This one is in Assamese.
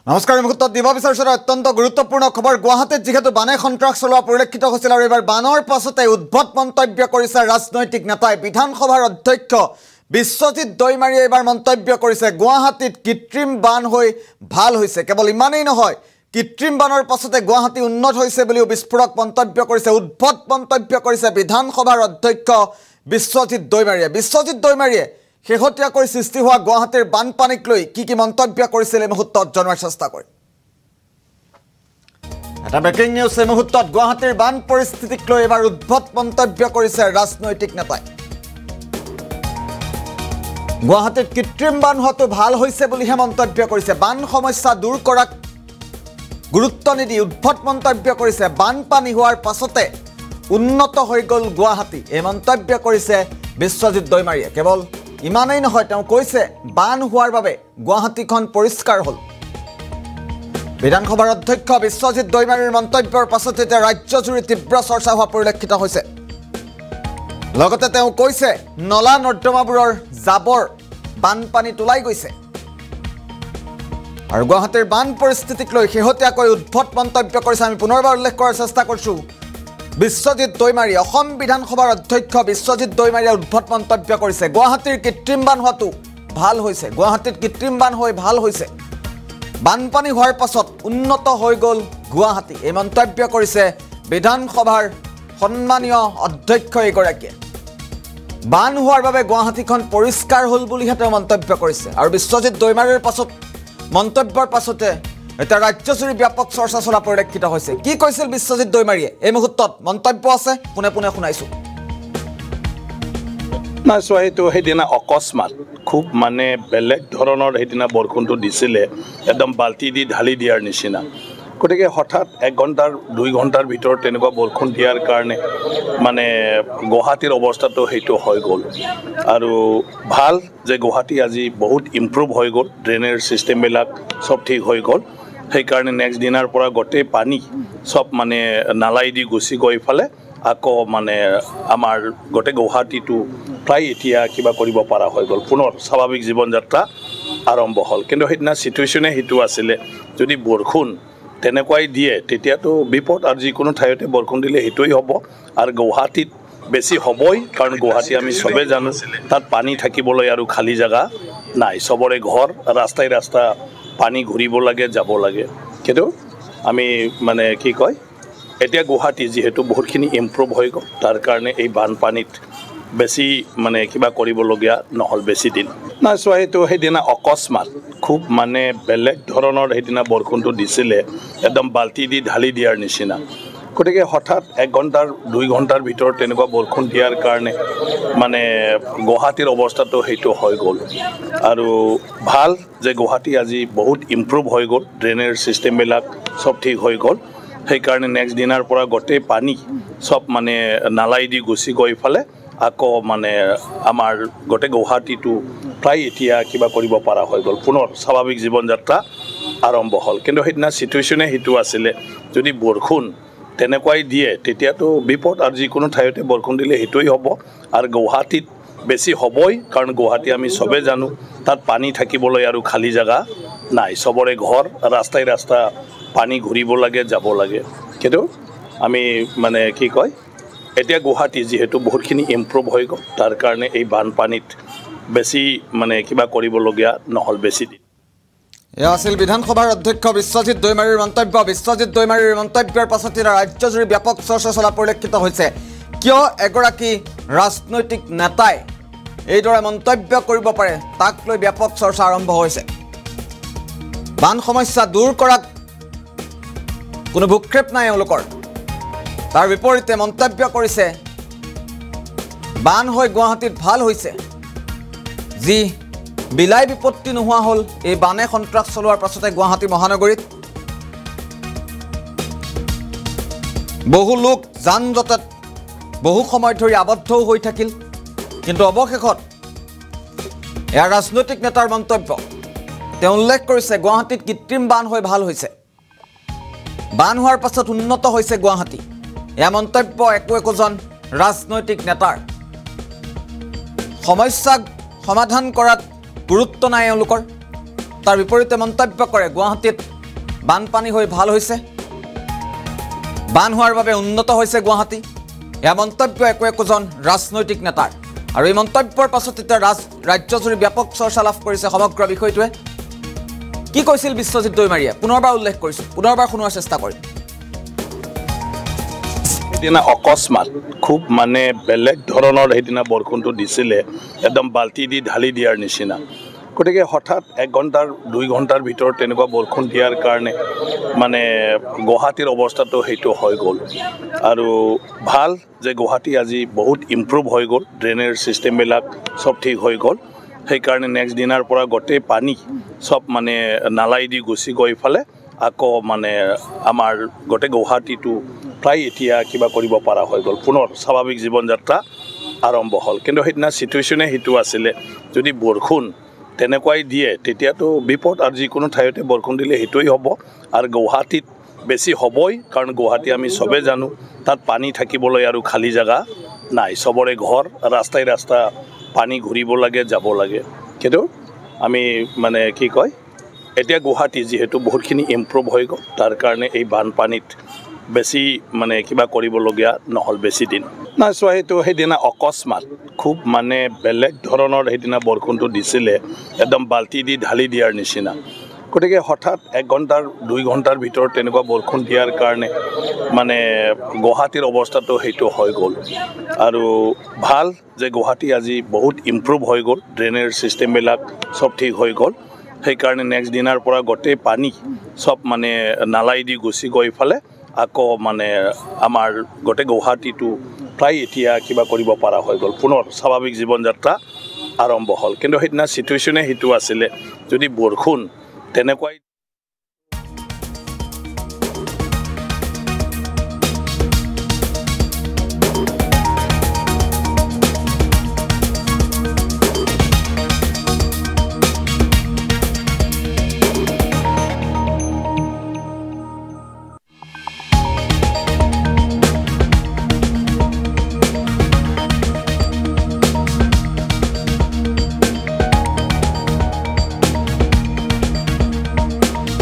নমস্কাৰ মুহূৰ্তত দিব বিচাৰিছোঁ অত্যন্ত গুৰুত্বপূৰ্ণ খবৰ গুৱাহাটীত যেহেতু বানে সন্ত্ৰাস চলোৱা পৰিলক্ষিত হৈছিল আৰু এবাৰ বানৰ পাছতে উদ্ভট মন্তব্য কৰিছে ৰাজনৈতিক নেতাই বিধানসভাৰ অধ্যক্ষ বিশ্বজিৎ দৈমাৰীয়ে এবাৰ মন্তব্য কৰিছে গুৱাহাটীত কৃত্ৰিম বান হৈ ভাল হৈছে কেৱল ইমানেই নহয় কৃত্ৰিম বানৰ পাছতে গুৱাহাটী উন্নত হৈছে বুলিও বিস্ফোৰক মন্তব্য কৰিছে উদ্ভট মন্তব্য কৰিছে বিধানসভাৰ অধ্যক্ষ বিশ্বজিৎ দৈমাৰীয়ে শেহতীয়াকৈ সৃষ্টি হোৱা গুৱাহাটীৰ বানপানীক লৈ কি মন্তব্য কৰিছিল এই মুহূৰ্তত জনোৱাৰ চেষ্টা কৰিম এটা ব্ৰেকিং নিউজ এই মুহূৰ্তত গুৱাহাটীৰ বান পৰিস্থিতিক লৈ এবাৰ উদ্ভট মন্তব্য কৰিছে ৰাজনৈতিক নেতাই গুৱাহাটীত কৃত্ৰিম বান হোৱাটো ভাল হৈছে বুলিহে মন্তব্য কৰিছে বান সমস্যা দূৰ কৰাক গুৰুত্ব নিদি উদ্ভট মন্তব্য কৰিছে বানপানী হোৱাৰ পাছতে উন্নত হৈ গ'ল গুৱাহাটী এই মন্তব্য কৰিছে বিশ্বজিৎ দৈমাৰীয়ে কেৱল ইমানেই নহয় তেওঁ কৈছে বান হোৱাৰ বাবে গুৱাহাটীখন পৰিষ্কাৰ হ'ল বিধানসভাৰ অধ্যক্ষ বিশ্বজিৎ দৈমাৰীৰ মন্তব্যৰ পাছতে এতিয়া ৰাজ্যজুৰি তীব্ৰ চৰ্চা হোৱা পৰিলক্ষিত হৈছে লগতে তেওঁ কৈছে নলা নৰ্দমাবোৰৰ জাবৰ বানপানী তোলাই গৈছে আৰু গুৱাহাটীৰ বান পৰিস্থিতিক লৈ শেহতীয়াকৈ উদ্ভট মন্তব্য কৰিছে আমি পুনৰবাৰ উল্লেখ কৰাৰ চেষ্টা কৰিছোঁ বিশ্বজিৎ দৈমাৰী অসম বিধানসভাৰ অধ্যক্ষ বিশ্বজিৎ দৈমাৰীয়ে উদ্ভট মন্তব্য কৰিছে গুৱাহাটীৰ কৃত্ৰিম বান হোৱাটো ভাল হৈছে গুৱাহাটীত কৃত্ৰিম বান হৈ ভাল হৈছে বানপানী হোৱাৰ পাছত উন্নত হৈ গ'ল গুৱাহাটী এই মন্তব্য কৰিছে বিধানসভাৰ সন্মানীয় অধ্যক্ষ এগৰাকীয়ে বান হোৱাৰ বাবে গুৱাহাটীখন পৰিষ্কাৰ হ'ল বুলিহে তেওঁ মন্তব্য কৰিছে আৰু বিশ্বজিৎ দৈমাৰীৰ পাছত মন্তব্যৰ পাছতে এতিয়া ৰাজ্যজুৰি ব্যাপক চৰ্চা চলা পৰিলক্ষিত হৈছে কি কৈছিল বিশ্বজিৎ দৈমাৰীয়ে এই মুহূৰ্তত মন্তব্য আছে পুনে পুনে শুনাইছো না সোহেতু হেদিনা অকস্মাত খুব মানে বেলেগ ধৰণৰ হেদিনা বৰষুণটো দিছিলে একদম বালতি দি ঢালি দিয়াৰ নিচিনা গতিকে হঠাৎ 1 ঘণ্টাৰ 2 ঘণ্টাৰ ভিতৰত তেনেকুৱা বৰষুণ দিয়াৰ কাৰণে মানে গুৱাহাটীৰ অৱস্থাটো হেতু হৈ গ'ল আৰু ভাল যে গুৱাহাটী আজি বহুত ইমপ্ৰুভ হৈ গ'ল ড্ৰেনেজ সিস্টেমবিলাক সব ঠিক হৈ গ'ল সেই কাৰণে নেক্সট দিনাৰ পৰা গোটেই পানী সব মানে নালাই দি গুচি গৈ ফালে আকৌ মানে আমাৰ গোটেই গুৱাহাটীটো প্ৰায় এতিয়া কিবা কৰিব পৰা হৈ গ'ল পুনৰ স্বাভাৱিক জীৱন যাত্ৰা আৰম্ভ হ'ল কিন্তু সেইদিনা সিচুৱেশ্যনে হেতু আছিলে যদি বৰষুণ তেনেকুৱাই দিয়ে তেতিয়াতো বিপদ আৰু যিকোনো ঠাইতে বৰষুণ দিলে হেতুই হ'ব আৰু গুৱাহাটীত বেছি হ'বই কাৰণ গুৱাহাটী আমি সবে জানো তাত পানী থাকিবলৈ আৰু খালী জায়গা নাই সবৰে ঘৰ ৰাস্তাই ৰাস্তা পানী ঘূৰিব লাগে যাব লাগে কিন্তু আমি মানে কি কয় এতিয়া গুৱাহাটী যেহেতু বহুতখিনি ইমপ্ৰুভ হৈ গ'ল তাৰ কাৰণে এই বানপানীত বেছি মানে কিবা কৰিবলগীয়া নহ'ল বেছি দিন না সোহেতু হেদিনা অকস্মাত খুব মানে বেলেগ ধৰণৰ হেদিনা বৰষুণটো দিছিলে একদম বালতি দি ঢালি দিয়াৰ নিচিনা গতিকে হঠাৎ 1 ঘণ্টাৰ 2 ঘণ্টাৰ ভিতৰত তেনেকুৱা বৰষুণ দিয়াৰ কাৰণে মানে গুৱাহাটীৰ অৱস্থাটো হেতু হৈ গ'ল আৰু ভাল যে গুৱাহাটী আজি বহুত ইমপ্ৰুভ হৈ গ'ল ড্ৰেনেজ সিস্টেমবিলাক সব ঠিক হৈ গ'ল সেই কাৰণে নেক্সট দিনাৰ পৰা গোটেই পানী সব মানে নালাই দি গুচি গৈ ফালে আকৌ মানে আমাৰ গোটেই গুৱাহাটীটো প্ৰায় এতিয়া কিবা কৰিব পৰা হৈ গ'ল পুনৰ স্বাভাৱিক জীৱন যাত্ৰা আৰম্ভ হ'ল কিন্তু সেইদিনা সিচুৱেশ্যনে হেতু আছিলে যদি বৰষুণ তেনেকুৱাই দিয়ে তেতিয়াতো বিপদ আৰু যিকোনো ঠাইতে বৰষুণ দিলে হেতুই হ'ব আৰু গুৱাহাটীত বেছি হ'বই কাৰণ গুৱাহাটী আমি সবে জানো তাত পানী থাকিবলৈ আৰু খালী জায়গা নাই সবৰে ঘৰ ৰাস্তাই ৰাস্তা পানী ঘূৰিব লাগে যাব লাগে কিন্তু আমি মানে কি কয় এতিয়া গুৱাহাটী যেহেতু বহুতখিনি ইমপ্ৰুভ হৈ গ'ল তাৰ কাৰণে এই বানপানীত বেছি মানে কিবা কৰিবলগীয়া নহ'ল বেছি দিন এয়া আছিল বিধানসভাৰ অধ্যক্ষ বিশ্বজিৎ দৈমাৰীৰ মন্তব্য বিশ্বজিৎ দৈমাৰীৰ মন্তব্যৰ পাছতে ৰাজ্যজুৰি ব্যাপক চৰ্চা চলা পৰিলক্ষিত হৈছে কিয় এগৰাকী ৰাজনৈতিক নেতাই এইদৰে মন্তব্য কৰিব পাৰে তাক লৈ ব্যাপক চৰ্চা আৰম্ভ হৈছে বান সমস্যা দূৰ কৰাক কোনো ভূক্ষেপ নাই এওঁলোকৰ তাৰ বিপৰীতে মন্তব্য কৰিছে বান হৈ গুৱাহাটীত ভাল হৈছে যি বিলাই বিপত্তি নোহোৱা হ'ল এই বানে সন্ত্ৰাস চলোৱাৰ পাছতে গুৱাহাটী মহানগৰীত বহু লোক যান জঁটত বহু সময় ধৰি আবদ্ধও হৈ থাকিল কিন্তু অৱশেষত এয়া ৰাজনৈতিক নেতাৰ মন্তব্য তেওঁ উল্লেখ কৰিছে গুৱাহাটীত কৃত্ৰিম বান হৈ ভাল হৈছে বান হোৱাৰ পাছত উন্নত হৈছে গুৱাহাটী এয়া মন্তব্য একোজন ৰাজনৈতিক নেতাৰ সমস্যা সমাধান কৰাত গুৰুত্ব নাই এওঁলোকৰ তাৰ বিপৰীতে মন্তব্য কৰে গুৱাহাটীত বানপানী হৈ ভাল হৈছে, বান হোৱাৰ বাবে উন্নত হৈছে গুৱাহাটী। এয়া মন্তব্য একোজন ৰাজনৈতিক নেতাৰ, আৰু এই মন্তব্যৰ পাছত এতিয়া ৰাজ্যজুৰি ব্যাপক চৰ্চা লাভ কৰিছে সমগ্ৰ বিষয়টোৱে। কি কৈছিল বিশ্বজিৎ দৈমাৰীয়ে পুনৰবাৰ উল্লেখ কৰিছোঁ, পুনৰবাৰ শুনোৱাৰ চেষ্টা কৰিম। সেইদিনা অকস্মাত খুব মানে বেলেগ ধৰণৰ সেইদিনা বৰষুণটো দিছিলে, একদম বাল্টি দি ঢালি দিয়াৰ নিচিনা। গতিকে হঠাৎ 1 ঘণ্টাৰ 2 ঘণ্টাৰ ভিতৰত তেনেকুৱা বৰষুণ দিয়াৰ কাৰণে মানে গুৱাহাটীৰ অৱস্থাটো সেইটো হৈ গ'ল। আৰু ভাল যে গুৱাহাটী আজি বহুত ইম্প্ৰুভ হৈ গ'ল, ড্ৰেইনেজ ছিষ্টেমবিলাক চব ঠিক হৈ গ'ল। সেইকাৰণে নেক্সট দিনাৰ পৰা গোটেই পানী চব মানে নালাই দি গুচি গৈ ফালে আকৌ মানে আমাৰ গোটেই গুৱাহাটীটো প্ৰায় এতিয়া কিবা কৰিব পৰা হৈ গ'ল, পুনৰ স্বাভাৱিক জীৱন যাত্ৰা আৰম্ভ হ'ল। কিন্তু সেইদিনা চিটুৱেশ্যনে সেইটো আছিলে, যদি বৰষুণ তেনেকুৱাই দিয়ে তেতিয়াতো বিপদ, আৰু যিকোনো ঠাইতে বৰষুণ দিলে সেইটোৱেই হ'ব। আৰু গুৱাহাটীত বেছি হ'বই, কাৰণ গুৱাহাটী আমি চবেই জানো তাত পানী থাকিবলৈ আৰু খালী জেগা নাই, চবৰে ঘৰ, ৰাস্তাই ৰাস্তা পানী ঘূৰিব লাগে, যাব লাগে। কিন্তু আমি মানে কি কয়, এতিয়া গুৱাহাটী যিহেতু বহুতখিনি ইম্প্ৰুভ হৈ গ'ল, তাৰ কাৰণে এই বানপানীত বেছি মানে কিবা কৰিবলগীয়া নহ'ল বেছি দিন। নাই চোৱা, সেইটো সেইদিনা অকস্মাত খুব মানে বেলেগ ধৰণৰ সেইদিনা বৰষুণটো দিছিলে, একদম বাল্টি দি ঢালি দিয়াৰ নিচিনা। গতিকে হঠাৎ 1 ঘণ্টাৰ 2 ঘণ্টাৰ ভিতৰত তেনেকুৱা বৰষুণ দিয়াৰ কাৰণে মানে গুৱাহাটীৰ অৱস্থাটো সেইটো হৈ গ'ল। আৰু ভাল যে গুৱাহাটী আজি বহুত ইম্প্ৰুভ হৈ গ'ল, ড্ৰেইনেজ ছিষ্টেমবিলাক চব ঠিক হৈ গ'ল। সেইকাৰণে নেক্সট দিনাৰ পৰা গোটেই পানী চব মানে নালাই দি গুচি গৈ ফালে আকৌ মানে আমাৰ গোটেই গুৱাহাটীটো প্ৰায় এতিয়া কিবা কৰিব পৰা হৈ গ'ল, পুনৰ স্বাভাৱিক জীৱন যাত্ৰা আৰম্ভ হ'ল। কিন্তু সেইদিনা চিটুৱেশ্যনে সেইটো আছিলে, যদি বৰষুণ তেনেকুৱাই